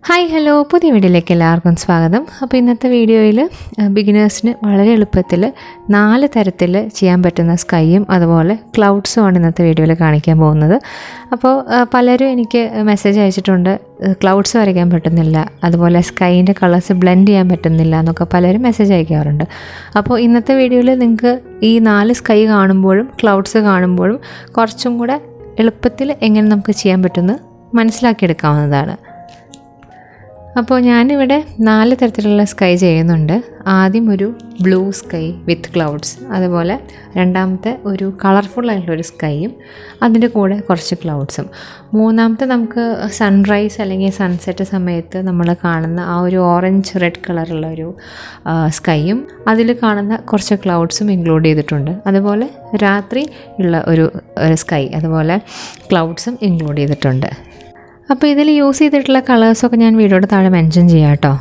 Hi hello പുതിയ വീഡിയോയിലേക്ക് എല്ലാവർക്കും സ്വാഗതം. അപ്പോൾ ഇന്നത്തെ വീഡിയോയിൽ ബിഗിനേഴ്സിന് വളരെ എളുപ്പത്തിൽ 4 തരത്തിൽ ചെയ്യാൻ പറ്റുന്ന സ്കൈയും അതുപോലെ ക്ലൗഡ്സുമാണ് ഇന്നത്തെ വീഡിയോയിൽ കാണിക്കാൻ പോകുന്നത്. അപ്പോൾ പലരും എനിക്ക് മെസ്സേജ് അയച്ചിട്ടുണ്ട്, ക്ലൗഡ്സ് വരയ്ക്കാൻ പറ്റുന്നില്ല, അതുപോലെ സ്കൈൻ്റെ കളേഴ്സ് ബ്ലെൻഡ് ചെയ്യാൻ പറ്റുന്നില്ല എന്നൊക്കെ പലരും മെസ്സേജ് അയക്കാറുണ്ട്. അപ്പോൾ ഇന്നത്തെ വീഡിയോയിൽ നിങ്ങൾക്ക് ഈ 4 സ്കൈ കാണുമ്പോഴും ക്ലൗഡ്സ് കാണുമ്പോഴും കുറച്ചും കൂടെ എളുപ്പത്തിൽ എങ്ങനെ നമുക്ക് ചെയ്യാൻ പറ്റുമെന്ന് മനസ്സിലാക്കിയെടുക്കാവുന്നതാണ്. അപ്പോൾ ഞാനിവിടെ 4 തരത്തിലുള്ള സ്കൈ ചെയ്യുന്നുണ്ട്. ആദ്യം ഒരു ബ്ലൂ സ്കൈ വിത്ത് ക്ലൗഡ്സ്, അതുപോലെ രണ്ടാമത്തെ ഒരു കളർഫുള്ളായിട്ടുള്ളൊരു സ്കൈയും അതിൻ്റെ കൂടെ കുറച്ച് ക്ലൗഡ്സും, മൂന്നാമത്തെ നമുക്ക് സൺറൈസ് അല്ലെങ്കിൽ സൺസെറ്റ് സമയത്ത് നമ്മൾ കാണുന്ന ആ ഒരു ഓറഞ്ച് റെഡ് കളറുള്ള ഒരു സ്കൈയും അതിൽ കാണുന്ന കുറച്ച് ക്ലൗഡ്സും ഇൻക്ലൂഡ് ചെയ്തിട്ടുണ്ട്. അതുപോലെ രാത്രി ഉള്ള ഒരു സ്കൈ, അതുപോലെ ക്ലൗഡ്സും ഇൻക്ലൂഡ് ചെയ്തിട്ടുണ്ട്. അപ്പോൾ ഇതിൽ യൂസ് ചെയ്തിട്ടുള്ള കളേഴ്സൊക്കെ ഞാൻ വീഡിയോയുടെ താഴെ മെൻഷൻ ചെയ്യാം കേട്ടോ.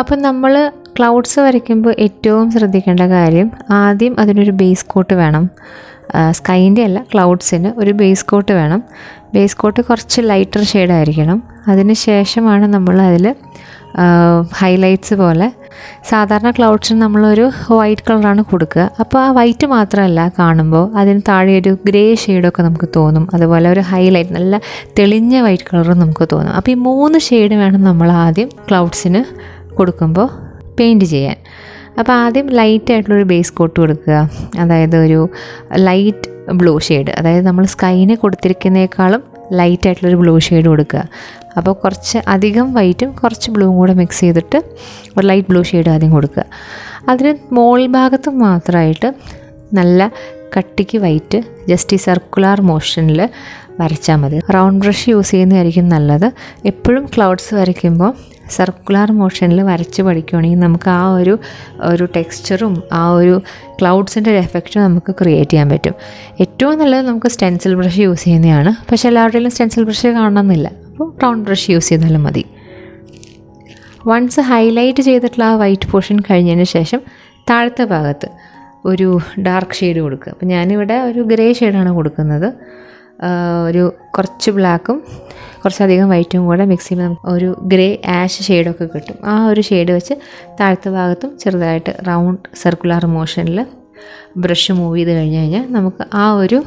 അപ്പം നമ്മൾ ക്ലൗഡ്സ് വരയ്ക്കുമ്പോൾ ഏറ്റവും ശ്രദ്ധിക്കേണ്ട കാര്യം, ആദ്യം അതിനൊരു ബേസ് കോട്ട് വേണം. സ്കൈൻ്റെ അല്ല, ക്ലൗഡ്സിന് ഒരു ബേസ് കോട്ട് വേണം. ബേസ് കോട്ട് കുറച്ച് ലൈറ്റർ ഷെയ്ഡായിരിക്കണം. അതിന് ശേഷമാണ് നമ്മൾ അതിൽ ഹൈലൈറ്റ്സ് പോലെ, സാധാരണ ക്ലൗഡ്സിന് നമ്മളൊരു വൈറ്റ് കളറാണ് കൊടുക്കുക. അപ്പോൾ ആ വൈറ്റ് മാത്രമല്ല, കാണുമ്പോൾ അതിന് താഴെ ഒരു ഗ്രേ ഷെയ്ഡൊക്കെ നമുക്ക് തോന്നും. അതുപോലെ ഒരു ഹൈലൈറ്റ് നല്ല തെളിഞ്ഞ വൈറ്റ് കളറും നമുക്ക് തോന്നും. അപ്പോൾ ഈ 3 ഷെയ്ഡ് വേണം നമ്മൾ ആദ്യം ക്ലൗഡ്സിന് കൊടുക്കുമ്പോൾ പെയിൻറ്റ് ചെയ്യാൻ. അപ്പോൾ ആദ്യം ലൈറ്റായിട്ടുള്ളൊരു ബേസ് കോട്ട് കൊടുക്കുക, അതായത് ഒരു ലൈറ്റ് ബ്ലൂ ഷെയ്ഡ്, അതായത് നമ്മൾ സ്കൈന് കൊടുത്തിരിക്കുന്നതിനേക്കാളും ലൈറ്റായിട്ടുള്ളൊരു ബ്ലൂ ഷെയ്ഡ് കൊടുക്കുക. അപ്പോൾ കുറച്ച് അധികം വൈറ്റും കുറച്ച് ബ്ലൂവും കൂടെ മിക്സ് ചെയ്തിട്ട് ഒരു ലൈറ്റ് ബ്ലൂ ഷെയ്ഡ് ആദ്യം കൊടുക്കുക. അതിന് മോൾ ഭാഗത്ത് മാത്രമായിട്ട് നല്ല കട്ടിക്ക് വൈറ്റ് ജസ്റ്റ് ഈ സർക്കുലാർ മോഷനിൽ വരച്ചാൽ മതി. റൗണ്ട് ബ്രഷ് യൂസ് ചെയ്യുന്നതായിരിക്കും നല്ലത്. എപ്പോഴും ക്ലൗഡ്സ് വരയ്ക്കുമ്പോൾ സർക്കുലാർ മോഷനിൽ വരച്ച് പഠിക്കുകയാണെങ്കിൽ നമുക്ക് ആ ഒരു ടെക്സ്ചറും ആ ഒരു ക്ലൗഡ്സിൻ്റെ ഒരു എഫക്റ്റ് നമുക്ക് ക്രിയേറ്റ് ചെയ്യാൻ പറ്റും. ഏറ്റവും നല്ലത് നമുക്ക് സ്റ്റെൻസിൽ ബ്രഷ് യൂസ് ചെയ്യുന്നതാണ്. പക്ഷേ എല്ലാവരുടെയും സ്റ്റെൻസിൽ ബ്രഷ് കാണണമെന്നില്ല, അപ്പോൾ റൗണ്ട് ബ്രഷ് യൂസ് ചെയ്താലും മതി. വൺസ് ഹൈലൈറ്റ് ചെയ്തിട്ടുള്ള ആ വൈറ്റ് പോർഷൻ കഴിഞ്ഞതിന് ശേഷം താഴത്തെ ഭാഗത്ത് ഒരു ഡാർക്ക് ഷെയ്ഡ് കൊടുക്കുക. അപ്പോൾ ഞാനിവിടെ ഒരു ഗ്രേ ഷെയ്ഡാണ് കൊടുക്കുന്നത്. ഒരു കുറച്ച് ബ്ലാക്കും കുറച്ചധികം വൈറ്റും കൂടെ മിക്സ് ചെയ്യുമ്പോൾ നമുക്ക് ഒരു ഗ്രേ ആഷ് ഷെയ്ഡൊക്കെ കിട്ടും. ആ ഒരു ഷെയ്ഡ് വെച്ച് താഴത്തെ ഭാഗത്തും ചെറുതായിട്ട് റൗണ്ട് സർക്കുലർ മോഷനിൽ ബ്രഷ് മൂവ് ചെയ്ത് കഴിഞ്ഞാൽ നമുക്ക് ആ ഒരു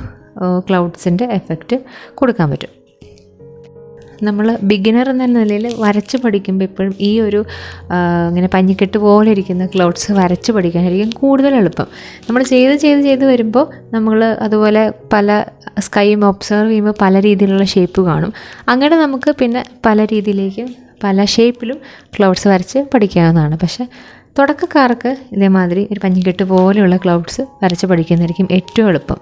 ക്ലൗഡ്സിൻ്റെ എഫക്റ്റ് കൊടുക്കാൻ പറ്റും. നമ്മൾ ബിഗിനർ എന്ന നിലയിൽ വരച്ച് പഠിക്കുമ്പോൾ എപ്പോഴും ഈ ഒരു ഇങ്ങനെ പഞ്ഞിക്കെട്ട് പോലെ ഇരിക്കുന്ന ക്ലൗഡ്സ് വരച്ച് പഠിക്കാനായിരിക്കും കൂടുതൽ എളുപ്പം. നമ്മൾ ചെയ്ത് വരുമ്പോൾ നമ്മൾ അതുപോലെ പല സ്കൈയും ഒബ്സർവ് ചെയ്യുമ്പോൾ പല രീതിയിലുള്ള ഷേപ്പ് കാണും. അങ്ങനെ നമുക്ക് പിന്നെ പല രീതിയിലേക്കും പല ഷേപ്പിലും ക്ലൗഡ്സ് വരച്ച് പഠിക്കാവുന്നതാണ്. പക്ഷേ തുടക്കക്കാർക്ക് ഇതേമാതിരി ഒരു പഞ്ഞിക്കെട്ട് പോലെയുള്ള ക്ലൗഡ്സ് വരച്ച് പഠിക്കുന്നതായിരിക്കും ഏറ്റവും എളുപ്പം.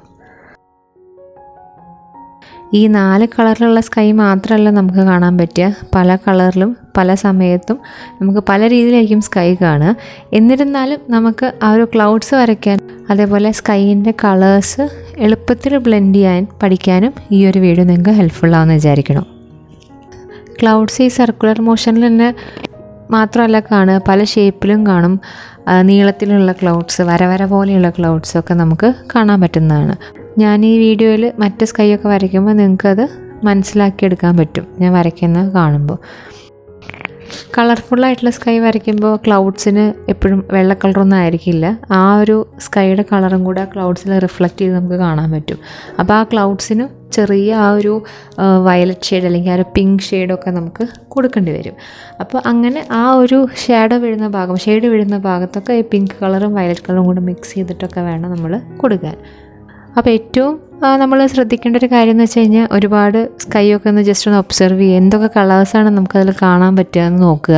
ഈ 4 കളറിലുള്ള സ്കൈ മാത്രമല്ല നമുക്ക് കാണാൻ പറ്റുക, പല കളറിലും പല സമയത്തും നമുക്ക് പല രീതിയിലായിരിക്കും സ്കൈ കാണുക. എന്നിരുന്നാലും നമുക്ക് ആ ഒരു ക്ലൗഡ്സ് വരയ്ക്കാൻ, അതേപോലെ സ്കൈൻ്റെ കളേഴ്സ് എളുപ്പത്തിൽ ബ്ലെൻഡ് ചെയ്യാൻ പഠിക്കാനും ഈ ഒരു വീഡിയോ നിങ്ങൾക്ക് ഹെൽപ്ഫുള്ളാണെന്ന് വിചാരിക്കണം. ക്ലൗഡ്സ് ഈ സർക്കുലർ മോഷനിൽ തന്നെ മാത്രമല്ല കാണുക, പല ഷേപ്പിലും കാണും. നീളത്തിലുള്ള ക്ലൗഡ്സ്, വര പോലെയുള്ള ക്ലൗഡ്സൊക്കെ നമുക്ക് കാണാൻ പറ്റുന്നതാണ്. ഞാൻ ഈ വീഡിയോയിൽ മറ്റ് സ്കൈയൊക്കെ വരയ്ക്കുമ്പോൾ നിങ്ങൾക്കത് മനസ്സിലാക്കിയെടുക്കാൻ പറ്റും ഞാൻ വരയ്ക്കുന്നത് കാണുമ്പോൾ. കളർഫുള്ളായിട്ടുള്ള സ്കൈ വരയ്ക്കുമ്പോൾ ക്ലൗഡ്സിന് എപ്പോഴും വെള്ള കളറൊന്നും ആയിരിക്കില്ല. ആ ഒരു സ്കൈയുടെ കളറും കൂടെ ക്ലൗഡ്സിൽ റിഫ്ലക്റ്റ് ചെയ്ത് നമുക്ക് കാണാൻ പറ്റും. അപ്പോൾ ആ ക്ലൗഡ്സിന് ചെറിയ ആ ഒരു വയലറ്റ് ഷെയ്ഡ് അല്ലെങ്കിൽ ആ ഒരു പിങ്ക് ഷെയ്ഡൊക്കെ നമുക്ക് കൊടുക്കേണ്ടി വരും. അപ്പോൾ അങ്ങനെ ആ ഒരു ഷെയ്ഡ് വീഴുന്ന ഭാഗത്തൊക്കെ ഈ പിങ്ക് കളറും വയലറ്റ് കളറും കൂടെ മിക്സ് ചെയ്തിട്ടൊക്കെ വേണം നമ്മൾ കൊടുക്കാൻ. അപ്പോൾ ഏറ്റവും നമ്മൾ ശ്രദ്ധിക്കേണ്ട ഒരു കാര്യം എന്ന് വെച്ച് കഴിഞ്ഞാൽ, ഒരുപാട് സ്കൈയൊക്കെ ഒന്ന് ജസ്റ്റ് ഒന്ന് ഒബ്സർവ് ചെയ്യുക, എന്തൊക്കെ കളേഴ്സാണ് നമുക്കതിൽ കാണാൻ പറ്റുക എന്ന് നോക്കുക.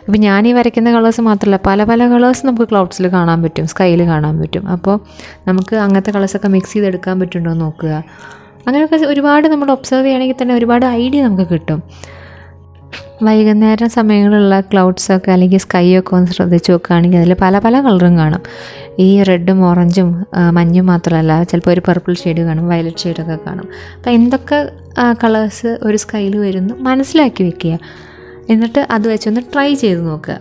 അപ്പോൾ ഞാൻ ഈ വരയ്ക്കുന്ന കളേഴ്സ് മാത്രമല്ല, പല കളേഴ്സ് നമുക്ക് ക്ലൗഡ്സിൽ കാണാൻ പറ്റും, സ്കൈയിൽ കാണാൻ പറ്റും. അപ്പോൾ നമുക്ക് അങ്ങനത്തെ കളേഴ്സൊക്കെ മിക്സ് ചെയ്തെടുക്കാൻ പറ്റുന്നുണ്ടോ എന്ന് നോക്കുക. അങ്ങനെയൊക്കെ ഒരുപാട് നമ്മൾ ഒബ്സർവ് ചെയ്യുകയാണെങ്കിൽ തന്നെ ഒരുപാട് ഐഡിയ നമുക്ക് കിട്ടും. വൈകുന്നേരം സമയങ്ങളിലുള്ള ക്ലൗഡ്സൊക്കെ അല്ലെങ്കിൽ സ്കൈയൊക്കെ ഒന്ന് ശ്രദ്ധിച്ച് നോക്കുകയാണെങ്കിൽ അതിൽ പല കളറും കാണും. ഈ റെഡും ഓറഞ്ചും മഞ്ഞും മാത്രമല്ല, ചിലപ്പോൾ ഒരു പർപ്പിൾ ഷെയ്ഡ് കാണും, വയലറ്റ് ഷെയ്ഡൊക്കെ കാണും. അപ്പോൾ എന്തൊക്കെ കളേഴ്സ് ഒരു സ്കൈയിൽ വരുന്നു മനസ്സിലാക്കി വെക്കുക. എന്നിട്ട് അത് വെച്ചൊന്ന് ട്രൈ ചെയ്ത് നോക്കുക.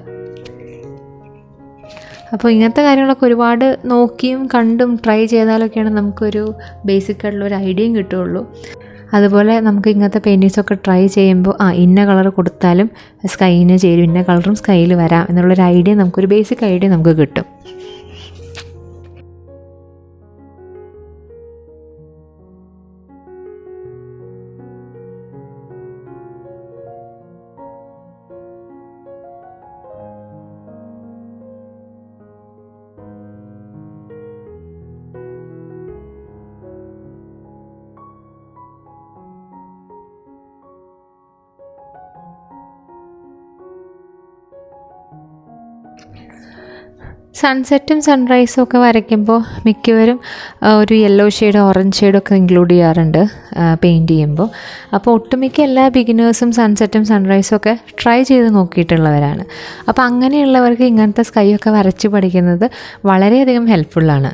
അപ്പോൾ ഇങ്ങനത്തെ കാര്യങ്ങളൊക്കെ ഒരുപാട് നോക്കിയും കണ്ടും ട്രൈ ചെയ്താലൊക്കെയാണ് നമുക്കൊരു ബേസിക്കായിട്ടുള്ളൊരു ഐഡിയയും കിട്ടുകയുള്ളൂ. അതുപോലെ നമുക്ക് ഇങ്ങനത്തെ പെയിൻറ്റിങ്സൊക്കെ ട്രൈ ചെയ്യുമ്പോൾ ഇന്ന കളർ കൊടുത്താലും സ്കൈന് ചേരും, ഇന്ന കളറും സ്കൈയിൽ വരാം എന്നുള്ളൊരു ഐഡിയ, നമുക്കൊരു ബേസിക് ഐഡിയ നമുക്ക് കിട്ടും. സൺസെറ്റും സൺറൈസും ഒക്കെ വരയ്ക്കുമ്പോൾ മിക്കവരും ഒരു യെല്ലോ ഷെയ്ഡ്, ഓറഞ്ച് ഷെയ്ഡൊക്കെ ഇൻക്ലൂഡ് ചെയ്യാറുണ്ട് പെയിൻറ്റ് ചെയ്യുമ്പോൾ. അപ്പോൾ ഒട്ടുമിക്ക എല്ലാ ബിഗിനേഴ്സും സൺസെറ്റും സൺറൈസും ഒക്കെ ട്രൈ ചെയ്ത് നോക്കിയിട്ടുള്ളവരാണ്. അപ്പോൾ അങ്ങനെയുള്ളവർക്ക് ഇങ്ങനത്തെ സ്കൈ ഒക്കെ വരച്ച് പഠിക്കുന്നത് വളരെയധികം ഹെൽപ്ഫുള്ളാണ്.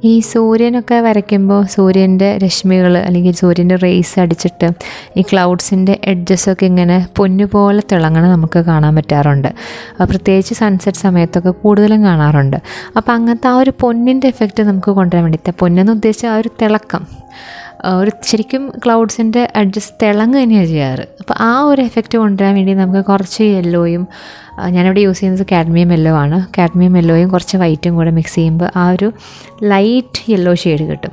ഈ സൂര്യനൊക്കെ വരയ്ക്കുമ്പോൾ സൂര്യൻ്റെ രശ്മികൾ അല്ലെങ്കിൽ സൂര്യൻ്റെ റേസ് അടിച്ചിട്ട് ഈ ക്ലൗഡ്സിൻ്റെ എഡ്ജസൊക്കെ ഇങ്ങനെ പൊന്നുപോലെ തിളങ്ങണം നമുക്ക് കാണാൻ പറ്റാറുണ്ട്. പ്രത്യേകിച്ച് സൺസെറ്റ് സമയത്തൊക്കെ കൂടുതലും കാണാറുണ്ട്. അപ്പോൾ അങ്ങനത്തെ ആ ഒരു പൊന്നിൻ്റെ എഫക്റ്റ് നമുക്ക് കൊണ്ടുവരാൻ വേണ്ടിയിട്ട്, പൊന്നെന്ന് ഉദ്ദേശിച്ച ആ ഒരു തിളക്കം, ഒരു ശരിക്കും ക്ലൗഡ്സിൻ്റെ അഡ്ജസ്റ്റ് തിളങ്ങ് തന്നെയാണ് ചെയ്യാറ്. അപ്പോൾ ആ ഒരു എഫക്റ്റ് കൊണ്ടുവരാൻ വേണ്ടി നമുക്ക് കുറച്ച് യെല്ലോയും, ഞാനിവിടെ യൂസ് ചെയ്യുന്നത് കാഡ്മിയം യെല്ലോ ആണ്, കാഡ്മിയം യെല്ലോയും കുറച്ച് വൈറ്റും കൂടെ മിക്സ് ചെയ്യുമ്പോൾ ആ ഒരു ലൈറ്റ് യെല്ലോ ഷെയ്ഡ് കിട്ടും.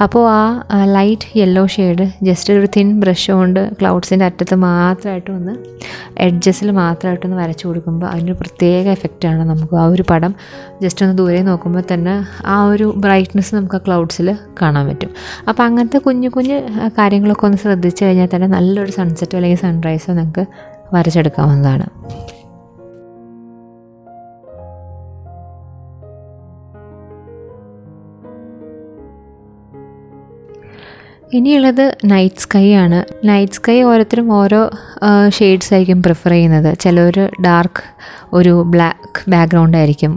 അപ്പോൾ ആ ലൈറ്റ് യെല്ലോ ഷെയ്ഡ് ജസ്റ്റ് ഒരു തിൻ ബ്രഷ് കൊണ്ട് ക്ലൗഡ്സിൻ്റെ അറ്റത്ത് മാത്രമായിട്ടൊന്ന്, എഡ്ജസിൽ മാത്രമായിട്ടൊന്ന് വരച്ചു കൊടുക്കുമ്പോൾ അതിനൊരു പ്രത്യേക എഫക്റ്റാണ്. നമുക്ക് ആ ഒരു പടം ജസ്റ്റ് ഒന്ന് ദൂരെ നോക്കുമ്പോൾ തന്നെ ആ ഒരു ബ്രൈറ്റ്നസ് നമുക്ക് ആ ക്ലൗഡ്സിൽ കാണാൻ പറ്റും. അപ്പോൾ അങ്ങനത്തെ കുഞ്ഞു കുഞ്ഞു കാര്യങ്ങളൊക്കെ ഒന്ന് ശ്രദ്ധിച്ചു കഴിഞ്ഞാൽ തന്നെ നല്ലൊരു സൺസെറ്റോ അല്ലെങ്കിൽ സൺറൈസോ നമുക്ക് വരച്ചെടുക്കാവുന്നതാണ്. ഇനിയുള്ളത് നൈറ്റ് സ്കൈ ആണ്. നൈറ്റ് സ്കൈ ഓരോരുത്തരും ഓരോ ഷെയ്ഡ്സ് ആയിരിക്കും പ്രിഫർ ചെയ്യുന്നത്. ചിലർ ഡാർക്ക് ഒരു ബ്ലാക്ക് ബാക്ക്ഗ്രൗണ്ട് ആയിരിക്കും,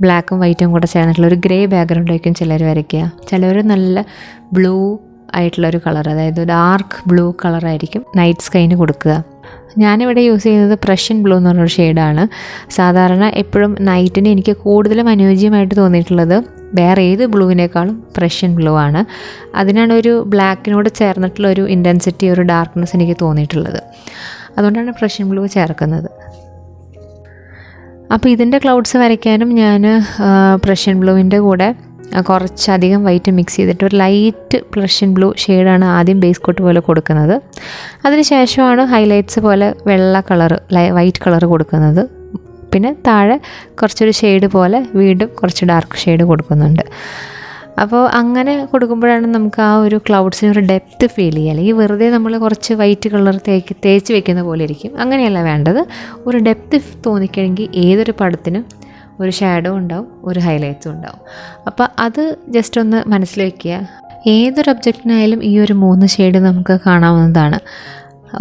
ബ്ലാക്കും വൈറ്റും കൂടെ ചേർന്നിട്ടുള്ള ഒരു ഗ്രേ ബാക്ക്ഗ്രൗണ്ട് ആയിരിക്കും ചിലർ വരയ്ക്കുക. ചിലർ നല്ല ബ്ലൂ ആയിട്ടുള്ളൊരു കളർ, അതായത് ഡാർക്ക് ബ്ലൂ കളറായിരിക്കും നൈറ്റ് സ്കൈന് കൊടുക്കുക. ഞാനിവിടെ യൂസ് ചെയ്യുന്നത് പ്രഷ്യൻ ബ്ലൂ എന്ന് പറഞ്ഞൊരു ഷെയ്ഡാണ്. സാധാരണ എപ്പോഴും നൈറ്റിന് എനിക്ക് കൂടുതലും അനുയോജ്യമായിട്ട് തോന്നിയിട്ടുള്ളത് വേറെ ഏത് ബ്ലൂവിനേക്കാളും പ്രഷ്യൻ ബ്ലൂ ആണ്. അതിനാണ് ഒരു ബ്ലാക്കിനോട് ചേർന്നിട്ടുള്ള ഒരു ഇൻറ്റൻസിറ്റി, ഒരു ഡാർക്ക്നെസ് എനിക്ക് തോന്നിയിട്ടുള്ളത്. അതുകൊണ്ടാണ് പ്രഷ്യൻ ബ്ലൂ ചേർക്കുന്നത്. അപ്പോൾ ഇതിൻ്റെ ക്ലൗഡ്സ് വരയ്ക്കാനും ഞാൻ പ്രഷ്യൻ ബ്ലൂവിൻ്റെ കൂടെ കുറച്ചധികം വൈറ്റ് മിക്സ് ചെയ്തിട്ട് ഒരു ലൈറ്റ് പ്രഷ്യൻ ബ്ലൂ ഷെയ്ഡാണ് ആദ്യം ബേസ് കോട്ട് പോലെ കൊടുക്കുന്നത്. അതിന് ശേഷമാണ് ഹൈലൈറ്റ്സ് പോലെ വെള്ള കളറ്, വൈറ്റ് കളറ് കൊടുക്കുന്നത്. പിന്നെ താഴെ കുറച്ചൊരു ഷെയ്ഡ് പോലെ വീണ്ടും കുറച്ച് ഡാർക്ക് ഷെയ്ഡ് കൊടുക്കുന്നുണ്ട്. അപ്പോൾ അങ്ങനെ കൊടുക്കുമ്പോഴാണ് നമുക്ക് ആ ഒരു ക്ലൗഡ്സിന് ഒരു ഡെപ്ത്ത് ഫീൽ ചെയ്യുക. അല്ലെങ്കിൽ വെറുതെ നമ്മൾ കുറച്ച് വൈറ്റ് കളർ തേച്ച് വെക്കുന്ന പോലെ ഇരിക്കും. അങ്ങനെയല്ല വേണ്ടത്. ഒരു ഡെപ്ത്ത് തോന്നിക്കണമെങ്കിൽ ഏതൊരു പടത്തിനും ഒരു ഷാഡോ ഉണ്ടാവും, ഒരു ഹൈലൈറ്റ്സും ഉണ്ടാവും. അപ്പോൾ അത് ജസ്റ്റ് ഒന്ന് മനസ്സിൽ വയ്ക്കുക. ഏതൊരു ഒബ്ജക്റ്റിനായാലും ഈ ഒരു 3 ഷെയ്ഡ് നമുക്ക് കാണാവുന്നതാണ്.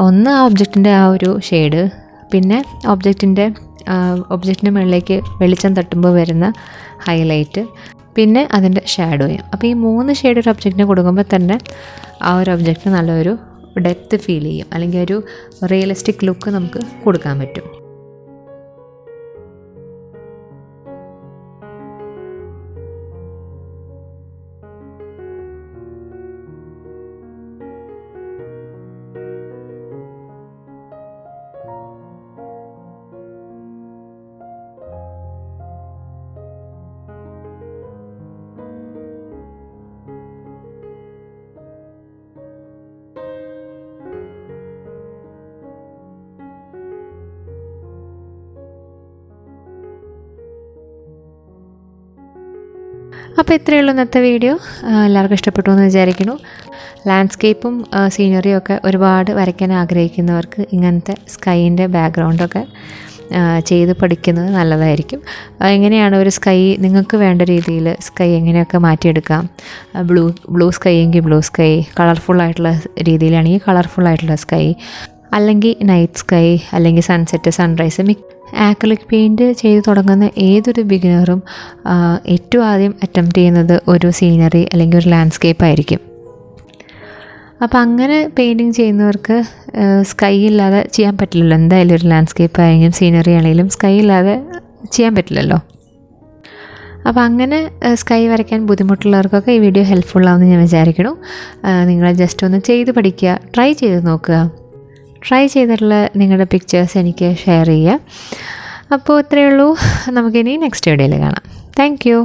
ഒന്ന് ആ ഒബ്ജക്റ്റിൻ്റെ ആ ഒരു ഷെയ്ഡ്, പിന്നെ ഒബ്ജക്റ്റിൻ്റെ മുകളിലേക്ക് വെളിച്ചം തട്ടുമ്പോൾ വരുന്ന ഹൈലൈറ്റ്, പിന്നെ അതിൻ്റെ ഷാഡോയും. അപ്പോൾ ഈ 3 ഷെയ്ഡ് ഒരു ഒബ്ജക്റ്റിന് കൊടുക്കുമ്പോൾ തന്നെ ആ ഒരു ഒബ്ജക്റ്റിന് നല്ലൊരു ഡെപ്ത്ത് ഫീൽ ചെയ്യും, അല്ലെങ്കിൽ ഒരു റിയലിസ്റ്റിക് ലുക്ക് നമുക്ക് കൊടുക്കാൻ പറ്റും. അപ്പോൾ ഇത്രയേ ഉള്ളൂ ഇന്നത്തെ വീഡിയോ. എല്ലാവർക്കും ഇഷ്ടപ്പെട്ടു എന്ന് വിചാരിക്കുന്നു. ലാൻഡ്സ്കേപ്പും സീനറിയും ഒക്കെ ഒരുപാട് വരയ്ക്കാൻ ആഗ്രഹിക്കുന്നവർക്ക് ഇങ്ങനത്തെ സ്കൈൻ്റെ ബാക്ക്ഗ്രൗണ്ടൊക്കെ ചെയ്ത് പഠിക്കുന്നത് നല്ലതായിരിക്കും. എങ്ങനെയാണ് ഒരു സ്കൈ നിങ്ങൾക്ക് വേണ്ട രീതിയിൽ സ്കൈ എങ്ങനെയൊക്കെ മാറ്റിയെടുക്കാം, ബ്ലൂ സ്കൈ എങ്കിൽ ബ്ലൂ സ്കൈ, കളർഫുള്ളായിട്ടുള്ള രീതിയിലാണെങ്കിൽ കളർഫുള്ളായിട്ടുള്ള സ്കൈ, അല്ലെങ്കിൽ നൈറ്റ് സ്കൈ, അല്ലെങ്കിൽ സൺസെറ്റ്, സൺറൈസ്. ആക്രിലിക് പെയിൻറ്റ് ചെയ്ത് തുടങ്ങുന്ന ഏതൊരു ബിഗിനറും ഏറ്റവും ആദ്യം അറ്റംപ്റ്റ് ചെയ്യുന്നത് ഒരു സീനറി അല്ലെങ്കിൽ ഒരു ലാൻഡ്സ്കേപ്പ് ആയിരിക്കും. അപ്പോൾ അങ്ങനെ പെയിൻറ്റിങ് ചെയ്യുന്നവർക്ക് സ്കൈ ഇല്ലാതെ ചെയ്യാൻ പറ്റില്ലല്ലോ. എന്തായാലും ഒരു ലാൻഡ്സ്കേപ്പ് ആയെങ്കിലും സീനറി ആണെങ്കിലും സ്കൈ ഇല്ലാതെ ചെയ്യാൻ പറ്റില്ലല്ലോ. അപ്പോൾ അങ്ങനെ സ്കൈ വരയ്ക്കാൻ ബുദ്ധിമുട്ടുള്ളവർക്കൊക്കെ ഈ വീഡിയോ ഹെൽപ്ഫുള്ളാവുമെന്ന് ഞാൻ വിചാരിക്കുന്നു. നിങ്ങൾ ജസ്റ്റ് ഒന്ന് ചെയ്ത് പഠിക്കുക, ട്രൈ ചെയ്ത് നോക്കുക. ട്രൈ ചെയ്തിട്ടുള്ള നിങ്ങളുടെ പിക്ചേഴ്സ് എനിക്ക് ഷെയർ ചെയ്യുക. അപ്പോൾ ഇത്രയേ ഉള്ളൂ. നമുക്കിനി നെക്സ്റ്റ് വീഡിയോയിൽ കാണാം. Thank you.